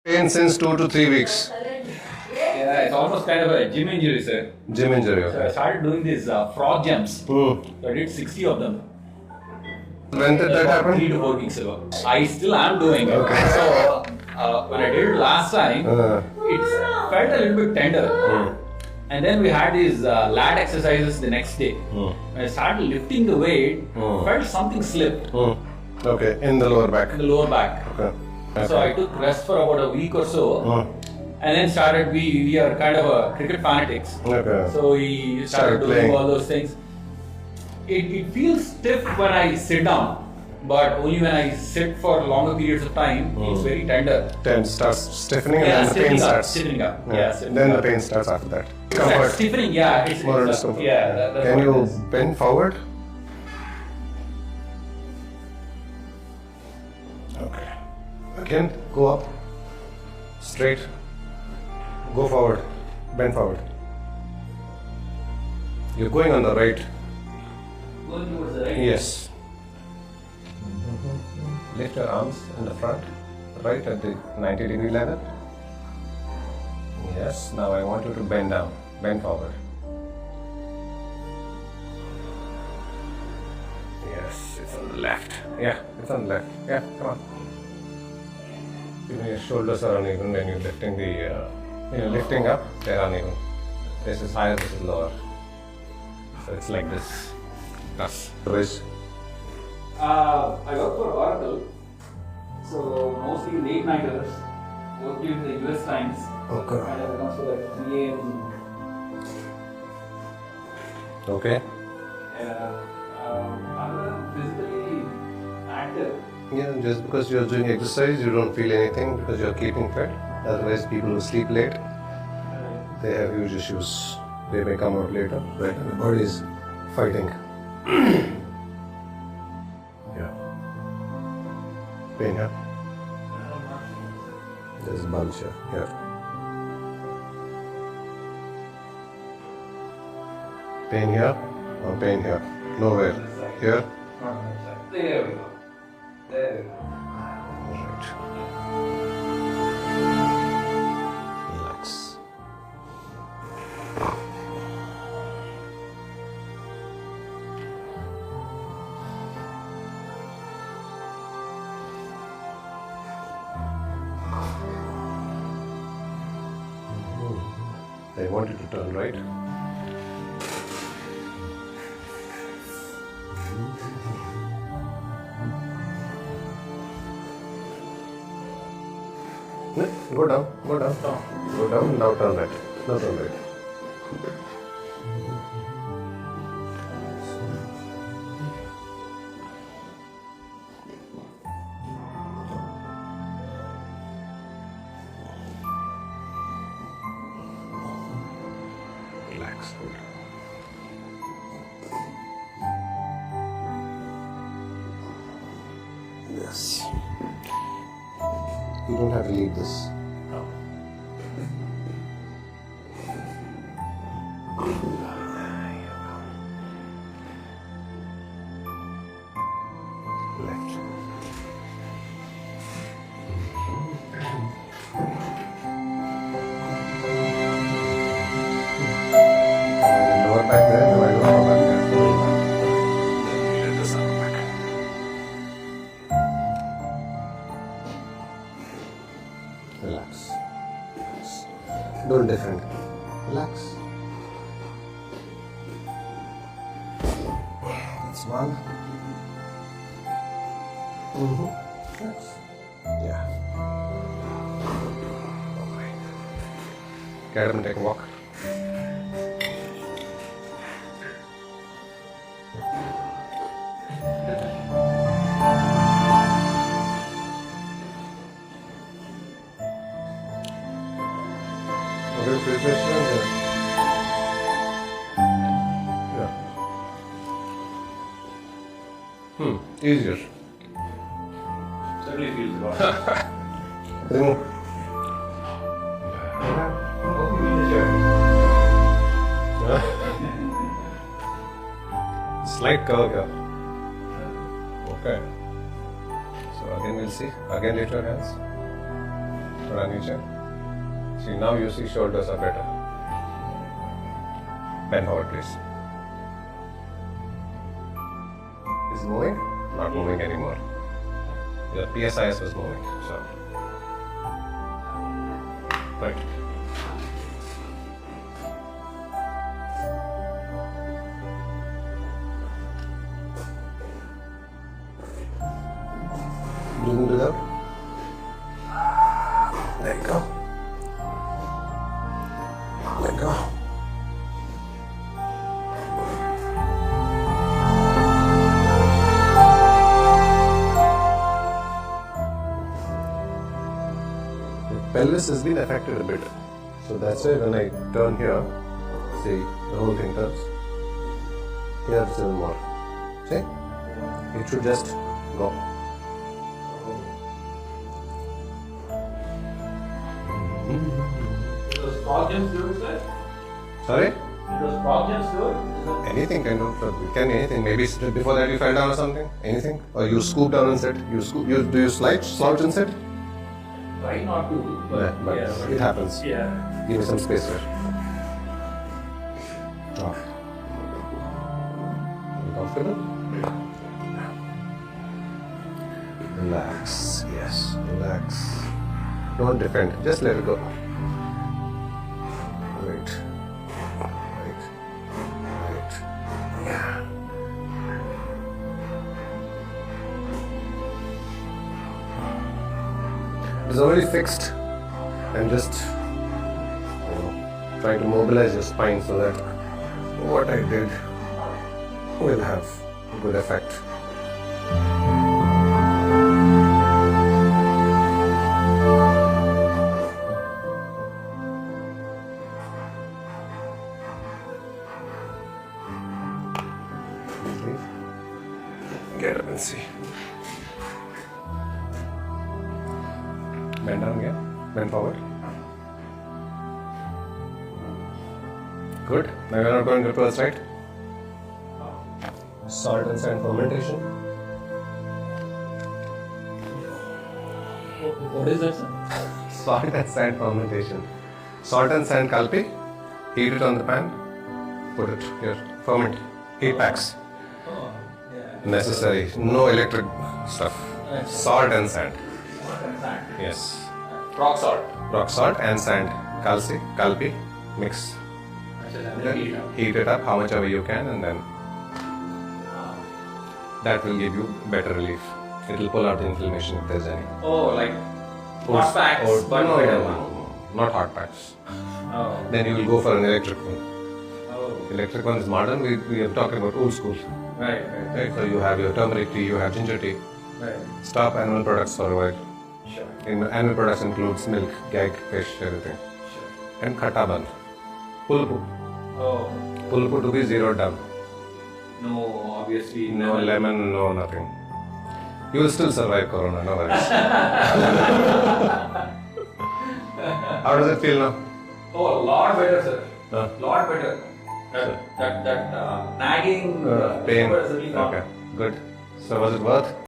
Pain since 2 to 3 weeks. Yeah, it's almost kind of a gym injury, sir. Gym injury. So I Okay. started doing these frog jumps. Hmm. So I did 60 of them. When did that About happen? 3 to 4 weeks ago. I still am doing it. Okay. So when I did it last time, Uh. it felt a little bit tender. And then we had these lat exercises the next day. When I started lifting the weight, felt something slip Okay, in the lower back. in the lower back. Okay. So I took rest for about a week or so. And then started, we are kind of a cricket fanatics. Okay. So we Started started doing playing. all those things. It feels stiff when I sit down, but only when I sit for longer periods of time, it's very tender. Then starts stiffening Yeah, and then the pain stiffening up, starts. stiffening up. Yeah. Yeah, stiffening Then up. the pain starts after that. It's like Comfort. stiffening, yeah. More or less It's comfort. yeah, that's Can what you it is. bend forward? Okay. Again, go up. Straight. Go forward. Bend forward. You're going on the right. Going towards the right. Yes. Lift your arms in the front, right at the 90-degree level. Yes. Now I want you to bend down. Bend forward. Yes, it's on the left. Yeah, it's on the left. Yeah, come on. Even your shoulders are uneven when you're lifting lifting up, they're uneven. This is higher, this is lower. So it's like this. Thus. Raise. I work for Oracle, so mostly late nighters, work during the US times. Okay. And it comes to like 3 a.m. Okay. Other than physically active, Yeah, just because you're doing exercise, you don't feel anything because you're keeping fit. Otherwise, people who sleep late, they have huge issues. They may come out later, right? And the body is fighting. Yeah. Pain here. There's a bulge here. Here. Pain here or pain here? Nowhere. Here. there we go. There we go. Right. Relax. I want you to turn right. No, go down, go down. Go down, now turn right. Now turn right. Relax. Yes. You don't have to leave this. Left. Lower back there, lower back there. Lower back. Let this upper back. Relax. Relax. Don't defend. Relax. That's one. Relax. Yeah. Alright. Get up and take a walk. Okay, preparation there. Yeah. Easier. Certainly feels about Remove. Slight curve here. Okay. So again we'll see. Again lift your hands. Shoulder niche. See, now you see shoulders are better. Bend forward, please. Is it moving? Not moving anymore. Your PSIS was moving, so. Right. Breathing it out. Let go. Let go. The pelvis has been affected a bit. So that's why when I turn here, see, the whole thing turns. Here still more. See? It should just go. Does Proggens do it, sir? Sorry? Does Proggens do it? Anything kind of, can anything. Maybe before that you fell down or something. Anything. Or you scoop down and sit. Do you slouch and sit? Try not to. Yeah, but it happens. Yeah. Give me some space here. Oh. You comfortable? Relax. Yes, relax. Don't defend. Just let it go. Right. Right. Right. Yeah. It's already fixed. And just try to mobilize your spine so that what I did will have good effect. Get up and see. Bend down again. Bend forward. Good. Now you're not going to towards right. Salt and sand fermentation. What is that, sir? Salt and sand fermentation. Salt and sand kalpi. Heat it on the pan. Put it here. Ferment. Heat packs. Oh, yeah. Necessary. No electric stuff. Salt and sand. Sand. Yes. Rock salt. Rock salt and sand. Kalpi. Mix. Then heat it up how much ever you can, and then that will give you better relief. It will pull out the inflammation if there's any. Oh, like hot packs, but no, better no, one. no, not hot packs. Oh. Then you will go for an electric one. Oh. Electric one is modern. We are talking about old school. Right. Right? So you have your turmeric tea, you have ginger tea. Right. Stop animal products for a while. Sure. Animal products includes milk, egg, fish, everything. Sure. And khata band. Pulpu. Oh. Pulpu to be zeroed down. No, obviously. No lemon, no nothing. You will still survive Corona, no worries. How does it feel now? Oh, a lot better, sir. Huh? Lot better. That nagging Pain. is really gone. Okay, good. So was it worth?